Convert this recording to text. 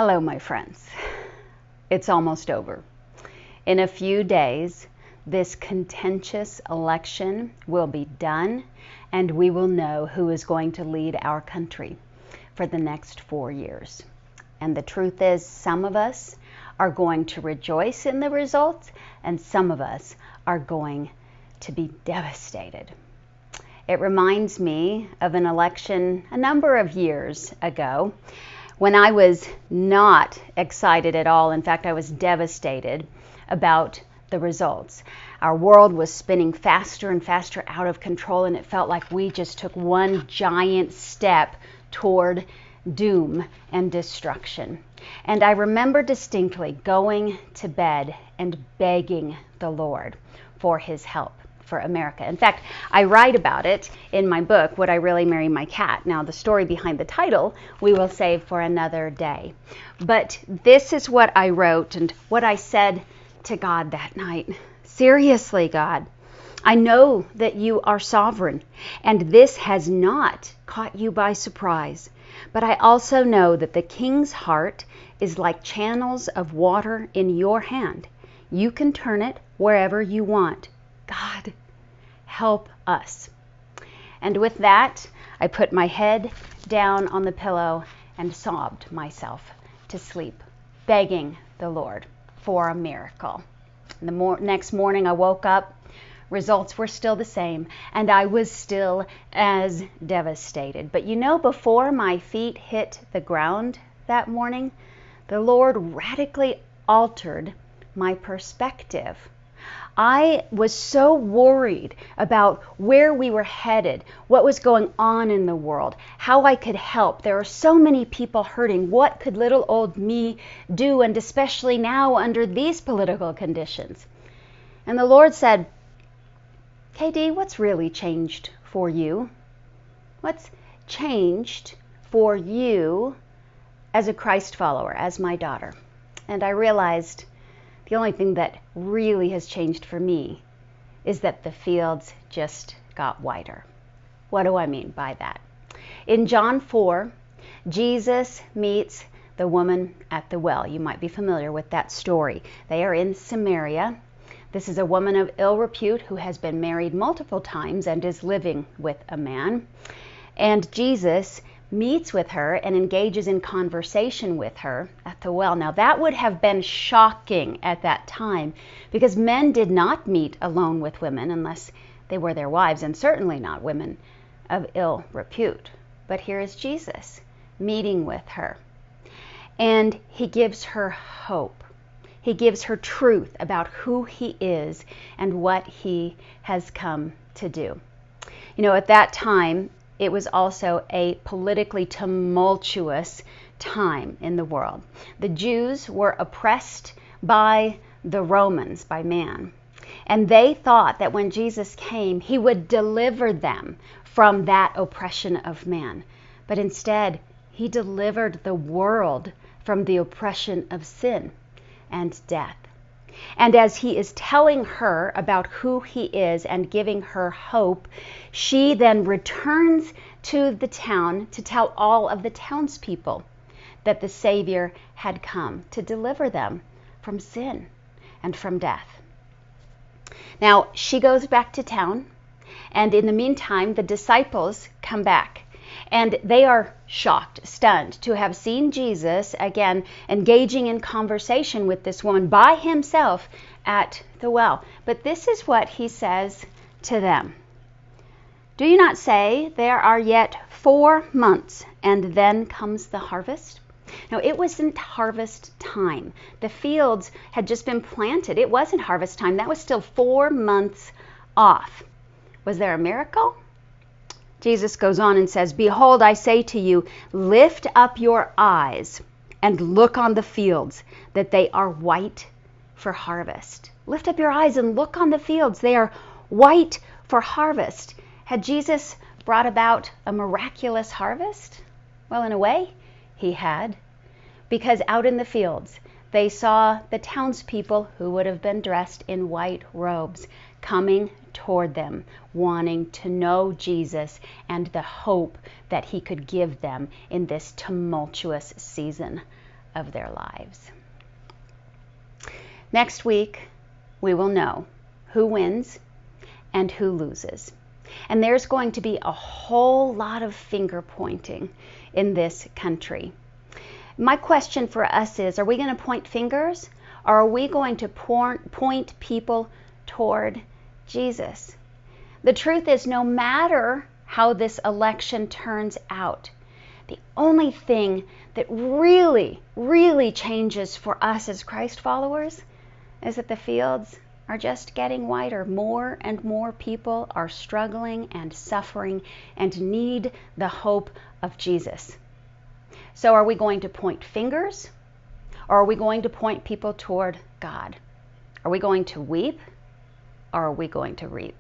Hello, my friends. It's almost over. In a few days, this contentious election will be done, and we will know who is going to lead our country for the next 4 years. And the truth is, some of us are going to rejoice in the results, and some of us are going to be devastated. It reminds me of an election a number of years ago when I was not excited at all. In fact, I was devastated about the results. Our world was spinning faster and faster out of control, and it felt like we just took one giant step toward doom and destruction. And I remember distinctly going to bed and begging the Lord for his help for America. In fact, I write about it in my book, Would I Really Marry My Cat? Now, the story behind the title we will save for another day. But this is what I wrote and what I said to God that night. Seriously, God, I know that you are sovereign, and this has not caught you by surprise. But I also know that the king's heart is like channels of water in your hand. You can turn it wherever you want. God, help us. And with that, I put my head down on the pillow and sobbed myself to sleep, begging the Lord for a miracle. The next morning I woke up, results were still the same, and I was still as devastated. But you know, before my feet hit the ground that morning, the Lord radically altered my perspective. I was so worried about where we were headed, what was going on in the world, how I could help. There are so many people hurting. What could little old me do, and especially now under these political conditions? And the Lord said, KD, what's really changed for you? What's changed for you as a Christ follower, as my daughter? And I realized the only thing that really has changed for me is that the fields just got wider. What do I mean by that? In John 4, Jesus meets the woman at the well. You might be familiar with that story. They are in Samaria. This is a woman of ill repute who has been married multiple times and is living with a man. And Jesus meets with her and engages in conversation with her at the well. Now, that would have been shocking at that time, because men did not meet alone with women unless they were their wives, and certainly not women of ill repute. But here is Jesus meeting with her, and he gives her hope. He gives her truth about who he is and what he has come to do. You know, at that time, it was also a politically tumultuous time in the world. The Jews were oppressed by the Romans, by man. And they thought that when Jesus came, he would deliver them from that oppression of man. But instead, he delivered the world from the oppression of sin and death. And as he is telling her about who he is and giving her hope, she then returns to the town to tell all of the townspeople that the Savior had come to deliver them from sin and from death. Now, she goes back to town, and in the meantime, the disciples come back. And they are shocked, stunned to have seen Jesus again engaging in conversation with this woman by himself at the well. But this is what he says to them. Do you not say there are yet 4 months and then comes the harvest? Now, it wasn't harvest time. The fields had just been planted. It wasn't harvest time. That was still 4 months off. Was there a miracle? Jesus goes on and says, Behold, I say to you, lift up your eyes and look on the fields, that they are white for harvest. Lift up your eyes and look on the fields. They are white for harvest. Had Jesus brought about a miraculous harvest? Well, in a way, he had. Because out in the fields, they saw the townspeople who would have been dressed in white robes coming toward them, wanting to know Jesus and the hope that he could give them in this tumultuous season of their lives. Next week, we will know who wins and who loses. And there's going to be a whole lot of finger pointing in this country. My question for us is, are we going to point fingers, or are we going to point people toward Jesus? The truth is, no matter how this election turns out, the only thing that really, really changes for us as Christ followers is that the fields are just getting wider. More and more people are struggling and suffering and need the hope of Jesus. So are we going to point fingers, or are we going to point people toward God? Are we going to weep, or are we going to reap?